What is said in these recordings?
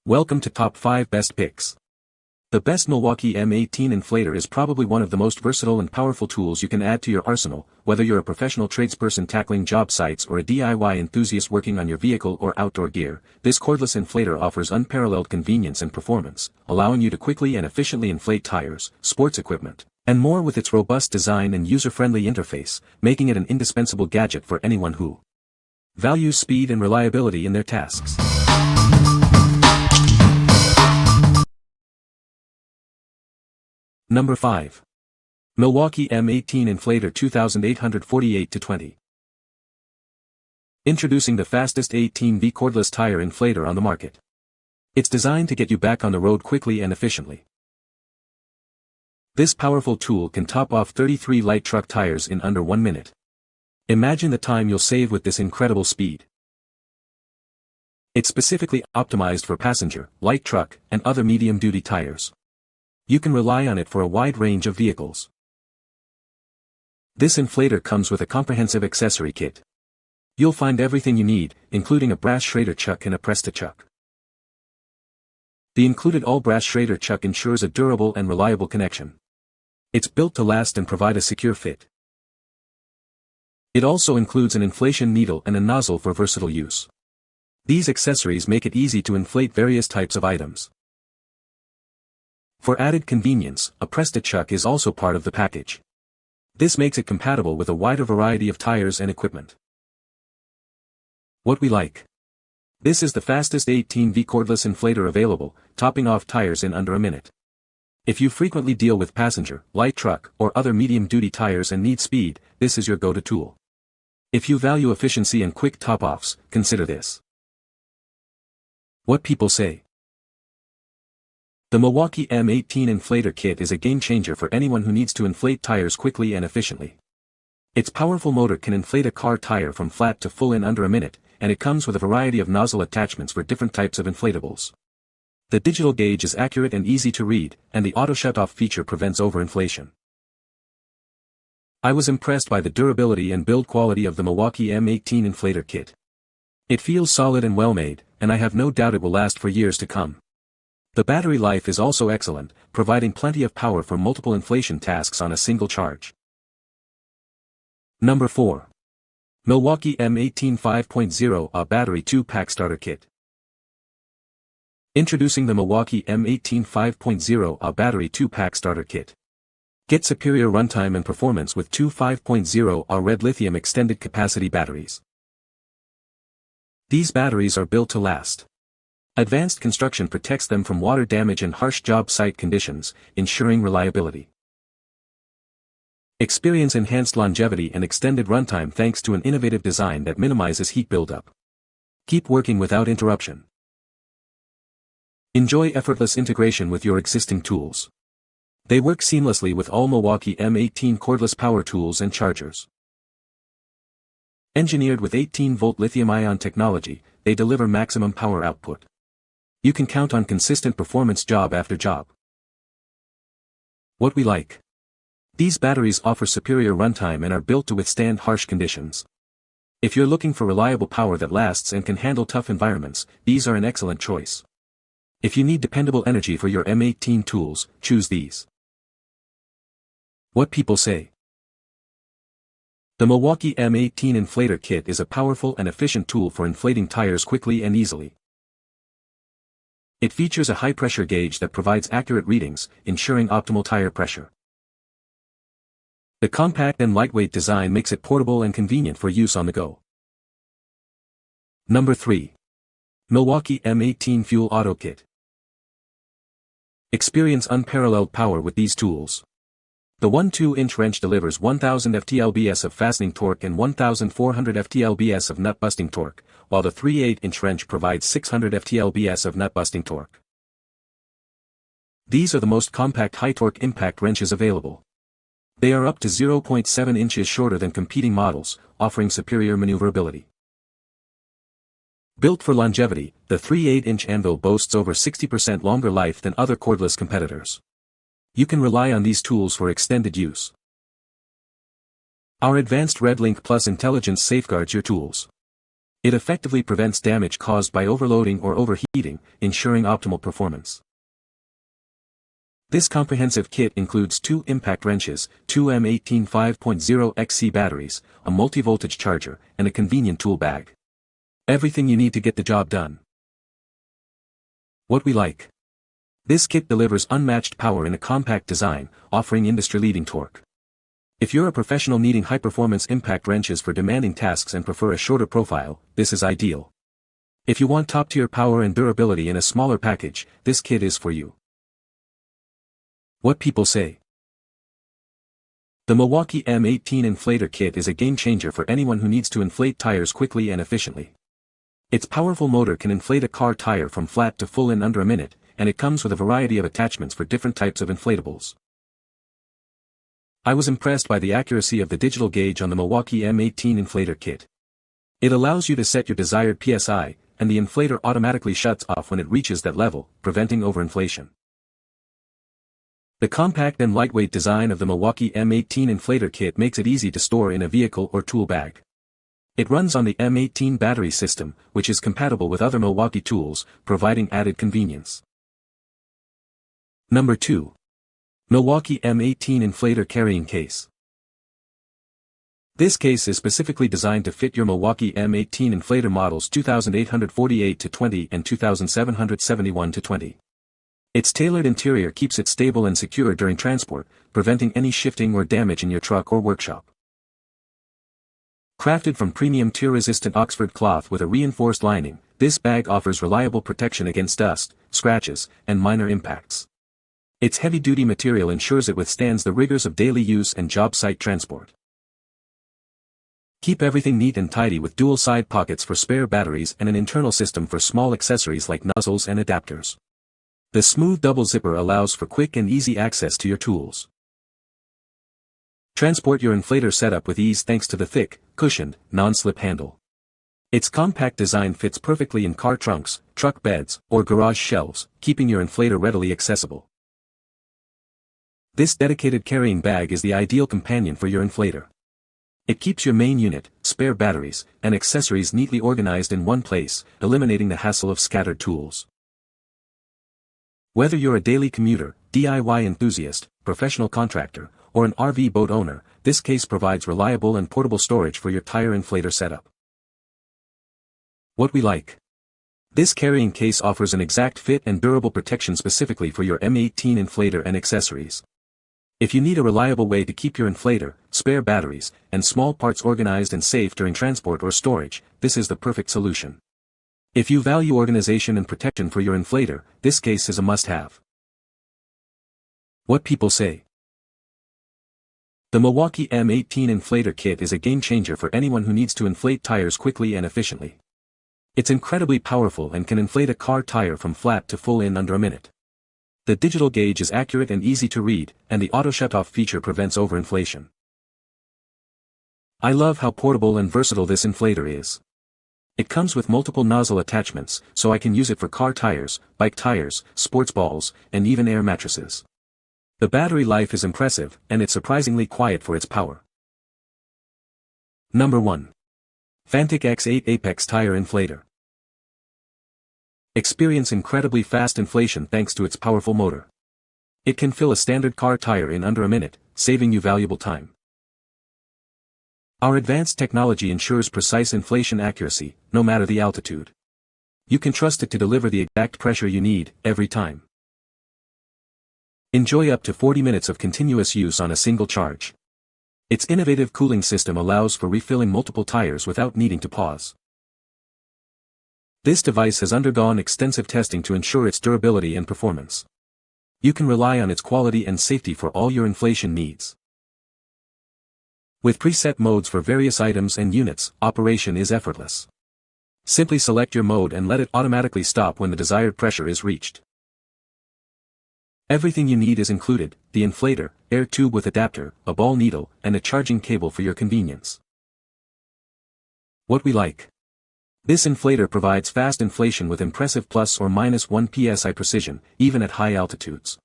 Welcome to Top 5 Best Picks. The best Milwaukee M18 Inflator is probably one of the most versatile and powerful tools you can add to your arsenal, whether you're a professional tradesperson tackling job sites or a DIY enthusiast working on your vehicle or outdoor gear. This cordless inflator offers unparalleled convenience and performance, allowing you to quickly and efficiently inflate tires, sports equipment, and more with its robust design and user-friendly interface, making it an indispensable gadget for anyone who values speed and reliability in their tasks. Number 5. Milwaukee M18 Inflator 2848-20. Introducing the fastest 18V cordless tire inflator on the market. It's designed to get you back on the road quickly and efficiently. This powerful tool can top off 33 light truck tires in under 1 minute. Imagine the time you'll save with this incredible speed. It's specifically optimized for passenger, light truck, and other medium-duty tires. You can rely on it for a wide range of vehicles. This inflator comes with a comprehensive accessory kit. You'll find everything you need, including a brass Schrader chuck and a Presta chuck. The included all-brass Schrader chuck ensures a durable and reliable connection. It's built to last and provide a secure fit. It also includes an inflation needle and a nozzle for versatile use. These accessories make it easy to inflate various types of items. For added convenience, a Presta chuck is also part of the package. This makes it compatible with a wider variety of tires and equipment. What we like. This is the fastest 18V cordless inflator available, topping off tires in under a minute. If you frequently deal with passenger, light truck, or other medium-duty tires and need speed, this is your go-to tool. If you value efficiency and quick top-offs, consider this. What people say. The Milwaukee M18 Inflator Kit is a game-changer for anyone who needs to inflate tires quickly and efficiently. Its powerful motor can inflate a car tire from flat to full in under a minute, and it comes with a variety of nozzle attachments for different types of inflatables. The digital gauge is accurate and easy to read, and the auto shut-off feature prevents overinflation. I was impressed by the durability and build quality of the Milwaukee M18 Inflator Kit. It feels solid and well-made, and I have no doubt it will last for years to come. The battery life is also excellent, providing plenty of power for multiple inflation tasks on a single charge. Number 4. Milwaukee M18 5.0 A Battery 2-Pack Starter Kit. Introducing the Milwaukee M18 5.0 A Battery 2-Pack Starter Kit. Get superior runtime and performance with two 5.0 A red lithium extended capacity batteries. These batteries are built to last. Advanced construction protects them from water damage and harsh job site conditions, ensuring reliability. Experience enhanced longevity and extended runtime thanks to an innovative design that minimizes heat buildup. Keep working without interruption. Enjoy effortless integration with your existing tools. They work seamlessly with all Milwaukee M18 cordless power tools and chargers. Engineered with 18-volt lithium-ion technology, they deliver maximum power output. You can count on consistent performance job after job. What we like. These batteries offer superior runtime and are built to withstand harsh conditions. If you're looking for reliable power that lasts and can handle tough environments, these are an excellent choice. If you need dependable energy for your M18 tools, choose these. What people say. The Milwaukee M18 Inflator Kit is a powerful and efficient tool for inflating tires quickly and easily. It features a high-pressure gauge that provides accurate readings, ensuring optimal tire pressure. The compact and lightweight design makes it portable and convenient for use on the go. Number 3. Milwaukee M18 Fuel Auto Kit. Experience unparalleled power with these tools. The 1/2-inch wrench delivers 1000 ft-lbs of fastening torque and 1400 ft-lbs of nut-busting torque, while the 3/8-inch wrench provides 600 ft-lbs of nut-busting torque. These are the most compact high-torque impact wrenches available. They are up to 0.7 inches shorter than competing models, offering superior maneuverability. Built for longevity, the 3/8-inch anvil boasts over 60% longer life than other cordless competitors. You can rely on these tools for extended use. Our advanced Red Link Plus intelligence safeguards your tools. It effectively prevents damage caused by overloading or overheating, ensuring optimal performance. This comprehensive kit includes 2 impact wrenches, 2 M18 5.0 XC batteries, a multi-voltage charger, and a convenient tool bag. Everything you need to get the job done. What we like. This kit delivers unmatched power in a compact design, offering industry-leading torque. If you're a professional needing high-performance impact wrenches for demanding tasks and prefer a shorter profile, this is ideal. If you want top-tier power and durability in a smaller package, this kit is for you. What people say. The Milwaukee M18 Inflator kit is a game-changer for anyone who needs to inflate tires quickly and efficiently. Its powerful motor can inflate a car tire from flat to full in under a minute, and it comes with a variety of attachments for different types of inflatables. I was impressed by the accuracy of the digital gauge on the Milwaukee M18 Inflator kit. It allows you to set your desired PSI, and the inflator automatically shuts off when it reaches that level, preventing overinflation. The compact and lightweight design of the Milwaukee M18 Inflator kit makes it easy to store in a vehicle or tool bag. It runs on the M18 battery system, which is compatible with other Milwaukee tools, providing added convenience. Number 2. Milwaukee M18 Inflator Carrying Case. This case is specifically designed to fit your Milwaukee M18 Inflator models 2848-20 and 2771-20. Its tailored interior keeps it stable and secure during transport, preventing any shifting or damage in your truck or workshop. Crafted from premium tear-resistant Oxford cloth with a reinforced lining, this bag offers reliable protection against dust, scratches, and minor impacts. Its heavy-duty material ensures it withstands the rigors of daily use and job site transport. Keep everything neat and tidy with dual side pockets for spare batteries and an internal system for small accessories like nozzles and adapters. The smooth double zipper allows for quick and easy access to your tools. Transport your inflator setup with ease thanks to the thick, cushioned, non-slip handle. Its compact design fits perfectly in car trunks, truck beds, or garage shelves, keeping your inflator readily accessible. This dedicated carrying bag is the ideal companion for your inflator. It keeps your main unit, spare batteries, and accessories neatly organized in one place, eliminating the hassle of scattered tools. Whether you're a daily commuter, DIY enthusiast, professional contractor, or an RV boat owner, this case provides reliable and portable storage for your tire inflator setup. What we like. This carrying case offers an exact fit and durable protection specifically for your M18 inflator and accessories. If you need a reliable way to keep your inflator, spare batteries, and small parts organized and safe during transport or storage, this is the perfect solution. If you value organization and protection for your inflator, this case is a must-have. What people say. The Milwaukee M18 Inflator kit is a game-changer for anyone who needs to inflate tires quickly and efficiently. It's incredibly powerful and can inflate a car tire from flat to full in under a minute. The digital gauge is accurate and easy to read, and the auto shutoff feature prevents overinflation. I love how portable and versatile this inflator is. It comes with multiple nozzle attachments, so I can use it for car tires, bike tires, sports balls, and even air mattresses. The battery life is impressive, and it's surprisingly quiet for its power. Number 1. Fanttik X8 Apex Tire Inflator. Experience incredibly fast inflation thanks to its powerful motor. It can fill a standard car tire in under a minute, saving you valuable time. Our advanced technology ensures precise inflation accuracy, no matter the altitude. You can trust it to deliver the exact pressure you need, every time. Enjoy up to 40 minutes of continuous use on a single charge. Its innovative cooling system allows for refilling multiple tires without needing to pause. This device has undergone extensive testing to ensure its durability and performance. You can rely on its quality and safety for all your inflation needs. With preset modes for various items and units, operation is effortless. Simply select your mode and let it automatically stop when the desired pressure is reached. Everything you need is included: the inflator, air tube with adapter, a ball needle, and a charging cable for your convenience. What we like. This inflator provides fast inflation with impressive plus or minus 1 psi precision, even at high altitudes.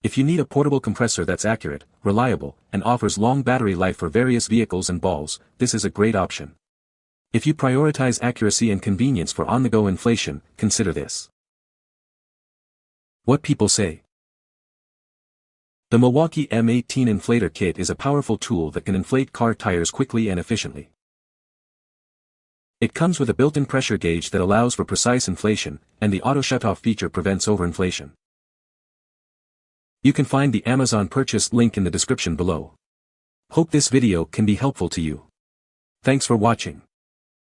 If you need a portable compressor that's accurate, reliable, and offers long battery life for various vehicles and balls, this is a great option. If you prioritize accuracy and convenience for on-the-go inflation, consider this. What people say. The Milwaukee M18 Inflator kit is a powerful tool that can inflate car tires quickly and efficiently. It comes with a built-in pressure gauge that allows for precise inflation, and the auto shutoff feature prevents overinflation. You can find the Amazon purchase link in the description below. Hope this video can be helpful to you. Thanks for watching.